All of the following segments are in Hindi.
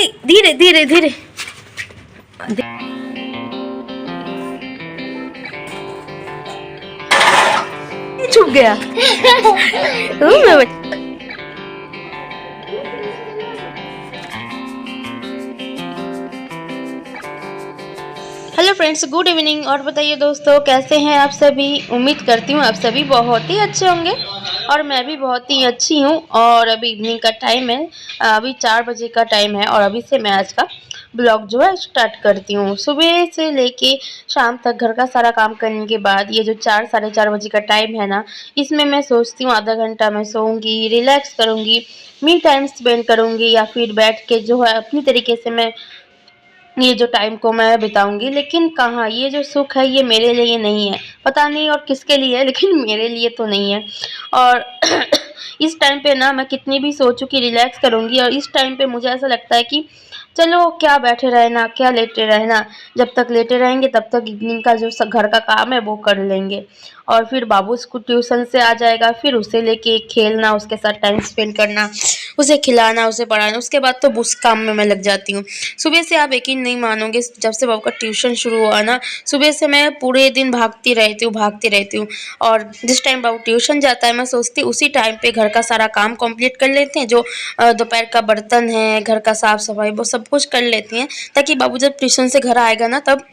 ओए धीरे धीरे धीरे छुप गया। Hello friends, good evening. और बताइए दोस्तों, कैसे हैं आप सभी। उम्मीद करती हूँ आप सभी बहुत ही अच्छे होंगे और मैं भी बहुत ही अच्छी हूँ। और अभी इवनिंग का टाइम है, अभी 4 बजे का टाइम है और अभी से मैं आज का ब्लॉग जो है स्टार्ट करती हूँ। सुबह से लेके शाम तक घर का सारा काम करने के बाद ये जो 4 साढ़े 4 बजे का टाइम है ना, इसमें मैं सोचती हूँ आधा घंटा मैं सोऊंगी, रिलैक्स करूँगी, मी टाइम स्पेंड करूँगी या फिर बैठ के जो है अपनी तरीके से मैं ये जो टाइम को मैं बिताऊंगी। लेकिन कहाँ, ये जो सुख है ये मेरे लिए नहीं है, पता नहीं और किसके लिए है, लेकिन मेरे लिए तो नहीं है। और इस टाइम पे ना मैं कितनी भी सोचूं कि रिलैक्स करूंगी, और इस टाइम पे मुझे ऐसा लगता है कि चलो क्या बैठे रहना, क्या लेटे रहना। जब तक लेटे रहेंगे तब तक इवनिंग का जो घर का काम है वो कर लेंगे, और फिर बाबू स्कूल ट्यूशन से आ जाएगा, फिर उसे लेके खेलना, उसके साथ टाइम स्पेंड करना, उसे खिलाना, उसे पढ़ाना, उसके बाद तो उस काम में मैं लग जाती हूँ। सुबह से आप यकीन नहीं मानोगे, जब से बाबू का ट्यूशन शुरू हुआ ना, सुबह से मैं पूरे दिन भागती रहती हूँ। और जिस टाइम बाबू ट्यूशन जाता है मैं सोचती हूँ उसी टाइम पे घर का सारा काम कंप्लीट कर लेते हैं, जो दोपहर का बर्तन है, घर का साफ सफाई, वो सब कुछ कर लेती हैं, ताकि बाबू जब ट्यूशन से घर आएगा ना तब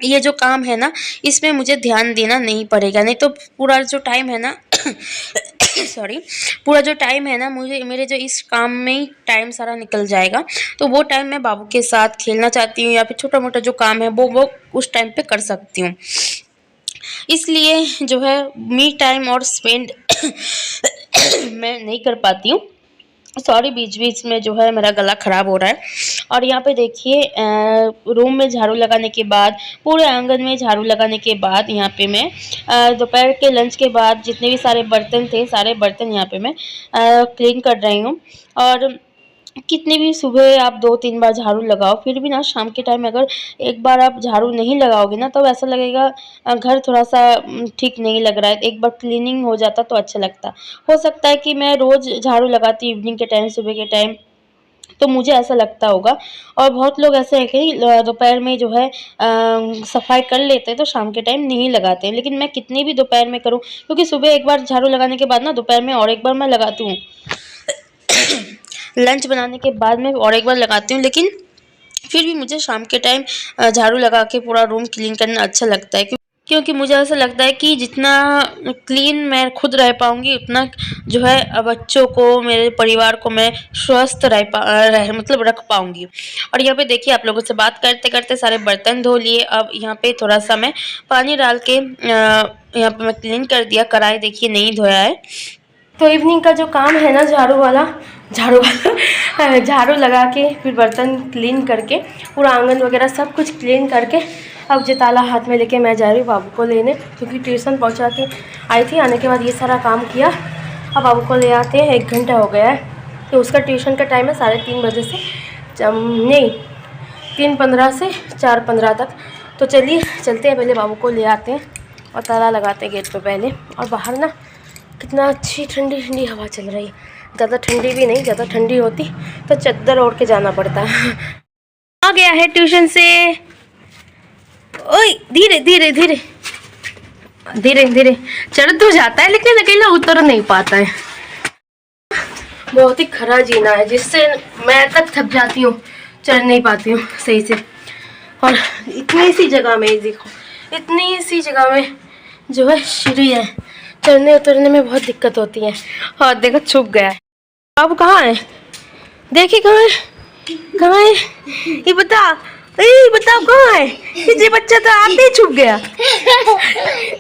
ये जो काम है ना इसमें मुझे ध्यान देना नहीं पड़ेगा। नहीं तो पूरा जो टाइम है ना सॉरी, पूरा जो टाइम है ना मुझे मेरे जो इस काम में ही टाइम सारा निकल जाएगा। तो वो टाइम मैं बाबू के साथ खेलना चाहती हूँ या फिर छोटा मोटा जो काम है वो उस टाइम पे कर सकती हूँ। इसलिए जो है मी टाइम और स्पेंड मैं नहीं कर पाती हूँ। सॉरी, बीच बीच में जो है मेरा गला ख़राब हो रहा है। और यहाँ पे देखिए, रूम में झाड़ू लगाने के बाद, पूरे आंगन में झाड़ू लगाने के बाद, यहाँ पे मैं दोपहर के लंच के बाद जितने भी सारे बर्तन थे, सारे बर्तन यहाँ पे मैं क्लीन कर रही हूँ। और कितनी भी सुबह आप 2-3 बार झाड़ू लगाओ, फिर भी ना शाम के टाइम अगर एक बार आप झाड़ू नहीं लगाओगे ना तो ऐसा लगेगा घर थोड़ा-सा ठीक नहीं लग रहा है। एक बार क्लीनिंग हो जाता तो अच्छा लगता। हो सकता है कि मैं रोज़ झाड़ू लगाती हूँ इवनिंग के टाइम, सुबह के टाइम, तो मुझे ऐसा लगता होगा। और बहुत लोग ऐसे हैं कि दोपहर में जो है सफाई कर लेते हैं तो शाम के टाइम नहीं लगाते हैं। लेकिन मैं कितनी भी दोपहर में करूँ, क्योंकि सुबह एक बार झाड़ू लगाने के बाद ना दोपहर में और एक बार मैं लगाती हूँ। लंच बनाने के बाद मैं और एक बार लगाती हूँ, लेकिन फिर भी मुझे शाम के टाइम झाड़ू लगा के पूरा रूम क्लीन करना अच्छा लगता है। क्योंकि मुझे ऐसा लगता है कि जितना क्लीन मैं खुद रह पाऊँगी उतना जो है बच्चों को, मेरे परिवार को मैं स्वस्थ मतलब रख पाऊँगी। और यहाँ पे देखिए, आप लोगों से बात करते करते सारे बर्तन धो लिए। अब यहाँ पे थोड़ा सा मैं पानी डाल के यहाँ पे मैं क्लीन कर दिया। कढ़ाई देखिए नहीं धोया है। तो इवनिंग का जो काम है ना, झाड़ू लगा के फिर बर्तन क्लीन करके पूरा आंगन वगैरह सब कुछ क्लीन करके अब जो ताला हाथ में लेके मैं जा रही हूँ बाबू को लेने, क्योंकि ट्यूशन पहुँचा के आई थी। आने के बाद ये सारा काम किया, अब बाबू को ले आते हैं। 1 घंटा हो गया है, तो उसका ट्यूशन का टाइम है 3:30 बजे से नहीं 3:15 से 4:15 तक। तो चलिए चलते हैं, पहले बाबू को ले आते हैं और ताला लगाते हैं गेट पर पहले। और बाहर ना कितना अच्छी ठंडी ठंडी हवा चल रही है। ज़्यादा ठंडी भी नहीं, ज़्यादा ठंडी होती तो चद्दर ओढ़ के जाना पड़ता। आ गया है ट्यूशन से। ओए धीरे धीरे धीरे धीरे धीरे चढ़ तो जाता है, लेकिन अकेला उतर नहीं पाता है। बहुत ही खरा जीना है जिससे मैं तक थक जाती हूँ, चढ़ नहीं पाती हूँ सही से। और इतनी सी जगह में, देखो इतनी सी जगह में जो है सीढ़ी है, चढ़ने उतरने में बहुत दिक्कत होती है। और देखो छुप गया है। अब कहाँ है, देखिए कहाँ है ये बताओ कहाँ है ये बच्चा, तो आते ही छुप गया।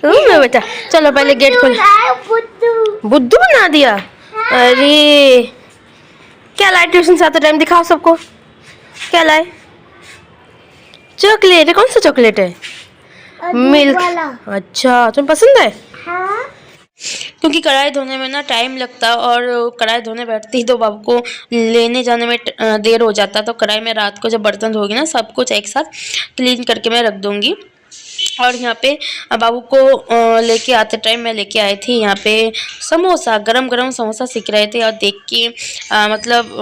मैं बेटा चलो पहले गेट खोल। बुद्धू बना दिया। अरे क्या लाए ट्यूशन से आते टाइम, दिखाओ सबको क्या लाए। चॉकलेट है, कौन सा चॉकलेट है? मिल्क। अच्छा तुम्हें पसंद है? हाँ। क्योंकि कढ़ाई धोने में ना टाइम लगता है, और कढ़ाई धोने बैठती ही तो बाबू को लेने जाने में देर हो जाता। तो कढ़ाई में रात को जब बर्तन धोगी ना सब कुछ एक साथ क्लीन करके मैं रख दूँगी। और यहाँ पे बाबू को लेके आते टाइम मैं लेके आई थी यहाँ पे समोसा, गरम गरम समोसा सेक रहे थे और देख के मतलब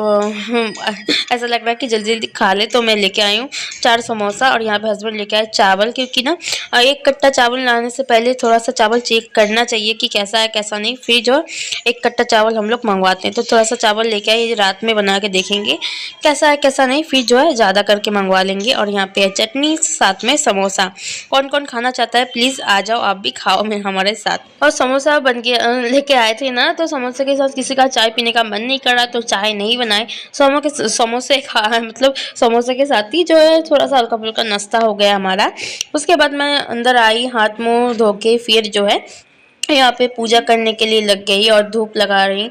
ऐसा लग रहा है कि जल्दी जल्दी खा ले, तो मैं लेके आई हूँ 4 समोसा। और यहाँ पे हस्बैंड लेके आए चावल, क्योंकि ना एक कट्टा चावल लाने से पहले थोड़ा सा चावल चेक करना चाहिए कि कैसा है कैसा नहीं, फिर जो एक कट्टा चावल हम लोग मंगवाते हैं। तो थोड़ा सा चावल लेके आए, रात में बना के देखेंगे कैसा है कैसा नहीं, फिर जो है ज़्यादा करके मंगवा लेंगे। और यहाँ पे चटनी साथ में समोसा। कौन कौन खाना चाहता है प्लीज़ आ जाओ, आप भी खाओ में हमारे साथ। और समोसा बन के लेके आए थे ना, तो समोसे के साथ किसी का चाय पीने का मन नहीं कर रहा तो चाय नहीं बनाए, समोसे खा मतलब समोसे के साथ ही जो है थोड़ा सा हल्का फुल्का नाश्ता हो गया हमारा। उसके बाद मैं अंदर आई, हाथ मुँह धो के फिर जो है यहाँ पे पूजा करने के लिए लग गई और धूप लगा रही।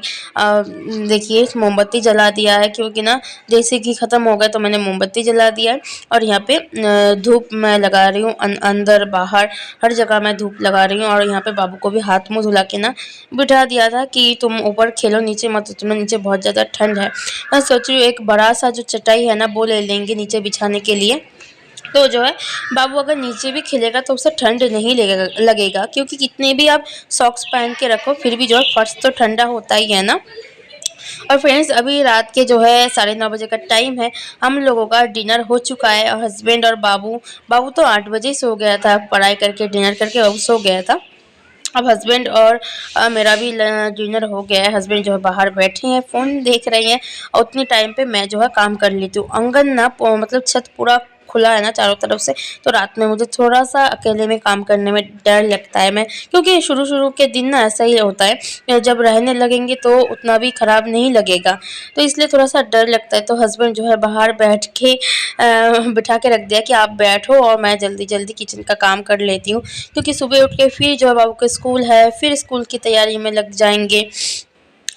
देखिए मोमबत्ती जला दिया है, क्योंकि ना जैसे कि ख़त्म हो गया तो मैंने मोमबत्ती जला दिया है। और यहाँ पे धूप मैं लगा रही हूँ, अंदर बाहर हर जगह मैं धूप लगा रही हूँ। और यहाँ पे बाबू को भी हाथ मुँह धुला के ना बिठा दिया था कि तुम ऊपर खेलो, नीचे मत, तुम्हें नीचे बहुत ज़्यादा ठंड है। मैं सोच रही हूँ एक बड़ा सा जो चटाई है ना वो ले लेंगे नीचे बिछाने के लिए, तो जो है बाबू अगर नीचे भी खेलेगा तो उसे ठंड नहीं लगेगा, क्योंकि कितने भी आप सॉक्स पहन के रखो फिर भी जो है फर्श तो ठंडा होता ही है ना। और फ्रेंड्स अभी रात के जो है 9:30 बजे का टाइम है, हम लोगों का डिनर हो चुका है। और हस्बैंड और बाबू तो 8 बजे सो गया था, पढ़ाई करके डिनर करके बाबू सो गया था। अब हस्बैंड और मेरा भी डिनर हो गया है। हस्बैंड जो है बाहर बैठे हैं फ़ोन देख रहे हैं, और उतनी टाइम पे मैं जो है काम कर लेती हूँ। आंगन ना मतलब छत पूरा खुला है ना चारों तरफ से, तो रात में मुझे थोड़ा सा अकेले में काम करने में डर लगता है। मैं क्योंकि शुरू शुरू के दिन ना ऐसा ही होता है, जब रहने लगेंगे तो उतना भी ख़राब नहीं लगेगा, तो इसलिए थोड़ा सा डर लगता है। तो हस्बैंड जो है बाहर बैठ के बिठा के रख दिया कि आप बैठो और मैं जल्दी जल्दी किचन का काम कर लेती हूँ, क्योंकि सुबह उठ के फिर जो है बाबू के स्कूल है, फिर स्कूल की तैयारी में लग जाएंगे।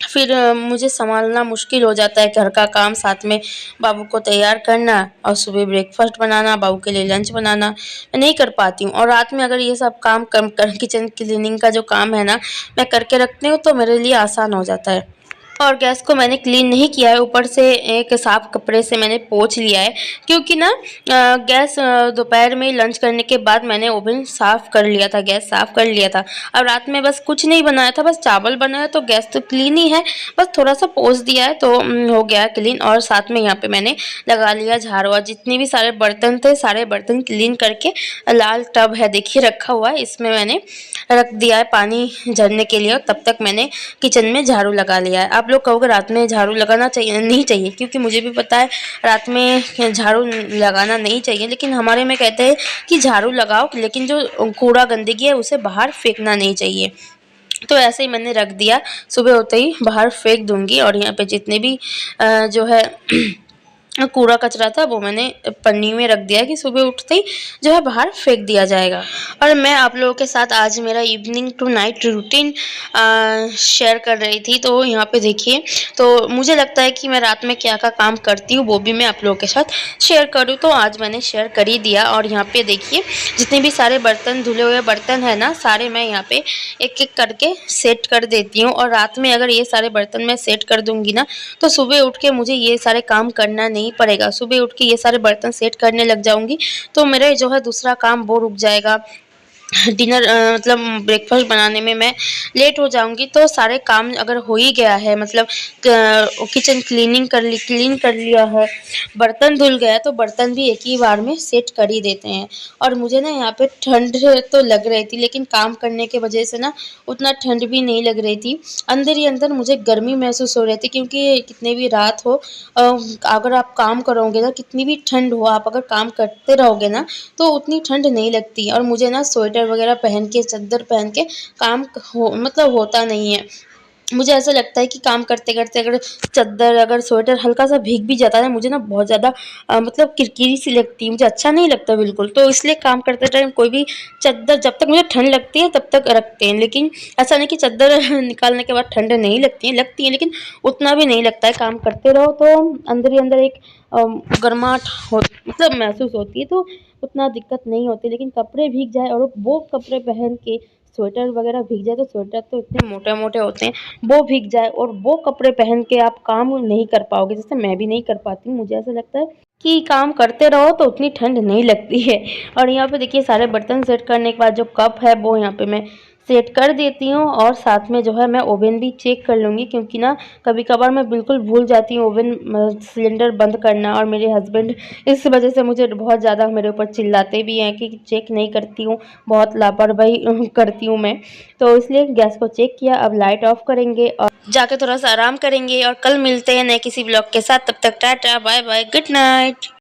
फिर मुझे सँभालना मुश्किल हो जाता है, घर का काम साथ में बाबू को तैयार करना और सुबह ब्रेकफ़ास्ट बनाना, बाबू के लिए लंच बनाना, मैं नहीं कर पाती हूँ। और रात में अगर ये सब काम कम कर किचन क्लीनिंग का जो काम है ना, मैं करके रखती हूँ तो मेरे लिए आसान हो जाता है। और गैस को मैंने क्लीन नहीं किया है, ऊपर से एक साफ़ कपड़े से मैंने पोंछ लिया है, क्योंकि ना गैस दोपहर में लंच करने के बाद मैंने ओवन साफ़ कर लिया था, गैस साफ़ कर लिया था। अब रात में बस कुछ नहीं बनाया था, बस चावल बनाया, तो गैस तो क्लीन ही है, बस थोड़ा सा पोंछ दिया है तो हो गया क्लीन। और साथ में यहाँ पे मैंने लगा लिया झाड़ू, और जितने भी सारे बर्तन थे सारे बर्तन क्लीन करके लाल टब है देखिए रखा हुआ है, इसमें मैंने रख दिया है पानी झरने के लिए। और तब तक मैंने किचन में झाड़ू लगा लिया है। आप लोग कहोगे रात में झाड़ू लगाना चाहिए नहीं चाहिए, क्योंकि मुझे भी पता है रात में झाड़ू लगाना नहीं चाहिए, लेकिन हमारे में कहते हैं कि झाड़ू लगाओ लेकिन जो कूड़ा गंदगी है उसे बाहर फेंकना नहीं चाहिए। तो ऐसे ही मैंने रख दिया, सुबह होते ही बाहर फेंक दूंगी। और यहाँ पे जितने भी जो है कूड़ा कचरा था वो मैंने पन्नी में रख दिया कि सुबह उठते ही जो है बाहर फेंक दिया जाएगा। और मैं आप लोगों के साथ आज मेरा evening to night routine share कर रही थी। तो यहाँ पे देखिए, तो मुझे लगता है कि मैं रात में क्या क्या काम करती हूँ वो भी मैं आप लोगों के साथ शेयर करूँ, तो आज मैंने शेयर कर ही दिया। और यहाँ पे देखिए जितने भी सारे बर्तन, धुले हुए बर्तन है ना, सारे मैं यहाँ पे एक एक करके सेट कर देती हूँ। और रात में अगर ये सारे बर्तन मैं सेट कर दूँगी ना, तो सुबह उठ के मुझे ये सारे काम करना नहीं पड़ेगा। सुबह उठ के ये सारे बर्तन सेट करने लग जाऊँगी तो मेरे जो है दूसरा काम वो रुक जाएगा। डिनर मतलब ब्रेकफास्ट बनाने में मैं लेट हो जाऊँगी, तो सारे काम अगर हो ही गया है, मतलब किचन क्लीन कर लिया है, बर्तन धुल गया, तो बर्तन भी एक ही बार में सेट कर ही देते हैं। और मुझे ना यहाँ पे ठंड तो लग रही थी, लेकिन काम करने के वजह से ना उतना ठंड भी नहीं लग रही थी। अंदर ही अंदर मुझे गर्मी महसूस हो रही थी, क्योंकि कितने भी रात हो अगर आप काम करोगे ना, कितनी भी ठंड हो, आप अगर काम करते रहोगे ना तो उतनी ठंड नहीं लगती। और मुझे ना स्वेटर वगैरह पहन के, चादर पहन के काम मतलब होता नहीं है। मुझे ऐसा लगता है कि काम करते करते अगर चादर, अगर स्वेटर हल्का सा भीग भी जाता है, मुझे ना बहुत ज़्यादा मतलब किरकिरी सी लगती है, मुझे अच्छा नहीं लगता बिल्कुल। तो इसलिए काम करते टाइम कोई भी चादर, जब तक मुझे ठंड लगती है तब तक रखते हैं, लेकिन ऐसा नहीं कि चादर निकालने के बाद ठंड नहीं लगती है, लेकिन उतना भी नहीं लगता है। काम करते रहो तो अंदर ही अंदर एक गर्माहट हो मतलब महसूस होती है, तो उतना दिक्कत नहीं होती। लेकिन कपड़े भीग जाए और वो कपड़े पहन के स्वेटर वगैरह भीग जाए, तो स्वेटर तो इतने मोटे-मोटे होते हैं, वो भीग जाए और वो कपड़े पहन के आप काम नहीं कर पाओगे, जैसे मैं भी नहीं कर पाती हूँ। मुझे ऐसा लगता है कि काम करते रहो तो उतनी ठंड नहीं लगती है। और यहाँ पे देखिए सारे बर्तन सेट करने के बाद जो कप है वो यहाँ पे मैं सेट कर देती हूँ, और साथ में जो है मैं ओवन भी चेक कर लूँगी, क्योंकि ना कभी-कभार मैं बिल्कुल भूल जाती हूँ ओवन सिलेंडर बंद करना, और मेरे हस्बैंड इस वजह से मुझे बहुत ज़्यादा मेरे ऊपर चिल्लाते भी हैं कि चेक नहीं करती हूँ, बहुत लापरवाही करती हूँ मैं। तो इसलिए गैस को चेक किया, अब लाइट ऑफ करेंगे और जाके थोड़ा-सा आराम करेंगे, और कल मिलते हैं नए किसी ब्लॉग के साथ। तब तक टाटा, बाय-बाय, गुड नाइट।